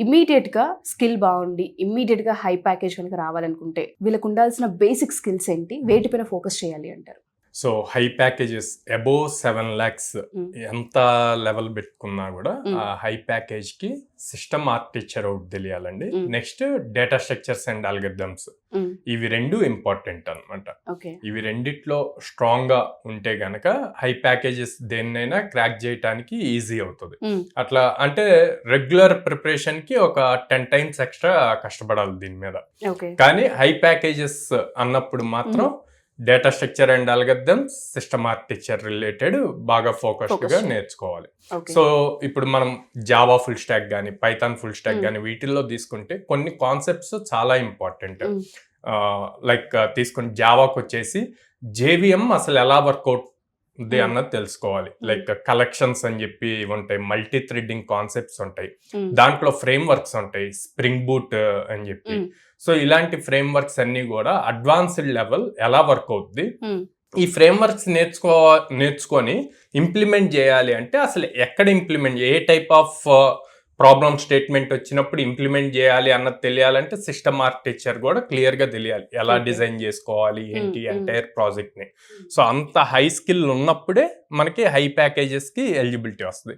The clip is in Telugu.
ఇమ్మీడియట్గా స్కిల్ బాగుండి ఇమ్మీడియట్గా హై ప్యాకేజ్ కనుక రావాలనుకుంటే వీళ్ళకు ఉండాల్సిన బేసిక్ స్కిల్స్ ఏంటి, వేటిపైన ఫోకస్ చేయాలి అంటారు? So high packages above 7 lakhs ఎంత లెవెల్ పెట్టుకున్నా కూడా ఆ హై ప్యాకేజ్ కి సిస్టమ్ ఆర్కిటెక్చర్ ఒకటి తెలియాలండి. Next data structures and algorithms, ఇవి రెండు ఇంపార్టెంట్ అనమాట. ఇవి రెండిట్లో స్ట్రాంగ్ గా ఉంటే గనక హై ప్యాకేజెస్ దేన్నైనా క్రాక్ చేయడానికి ఈజీ అవుతుంది. అట్లా అంటే రెగ్యులర్ ప్రిపరేషన్ కి ఒక 10 times ఎక్స్ట్రా కష్టపడాలి దీని మీద. కానీ హై ప్యాకేజెస్ అన్నప్పుడు మాత్రం data structure and algorithms, system architecture related బాగా ఫోకస్డ్ గా నేర్చుకోవాలి. సో ఇప్పుడు మనం జావా ఫుల్ స్టాక్ కానీ పైథాన్ ఫుల్ స్టాక్ కానీ వీటిల్లో తీసుకుంటే కొన్ని కాన్సెప్ట్స్ చాలా ఇంపార్టెంట్. లైక్ తీసుకుని జావాకి వచ్చేసి జేవిఎం అసలు ఎలా వర్కౌట్ ఉంది అన్నది తెలుసుకోవాలి. లైక్ కలెక్షన్స్ అని చెప్పి ఉంటాయి, మల్టీ థ్రెడ్డింగ్ కాన్సెప్ట్స్ ఉంటాయి, దాంట్లో ఫ్రేమ్ వర్క్స్ ఉంటాయి, స్ప్రింగ్ బూట్ అని చెప్పి. సో ఇలాంటి ఫ్రేమ్ వర్క్స్ అన్ని కూడా అడ్వాన్స్డ్ లెవెల్ ఎలా వర్క్ అవుతుంది, ఈ ఫ్రేమ్ వర్క్స్ నేర్చుకొని ఇంప్లిమెంట్ చేయాలి అంటే అసలు ఎక్కడ implement, A type of problem statement వచ్చినప్పుడు ఇంప్లిమెంట్ చేయాలి అన్నది తెలియాలంటే సిస్టమ్ ఆర్కిటెక్చర్ కూడా క్లియర్ గా తెలియాలి, ఎలా డిజైన్ చేసుకోవాలి ఏంటి ఎంటైర్ ప్రాజెక్ట్ ని. సో అంత హై స్కిల్ ఉన్నప్పుడే మనకి హై ప్యాకేజెస్ కి ఎలిజిబిలిటీ వస్తుంది.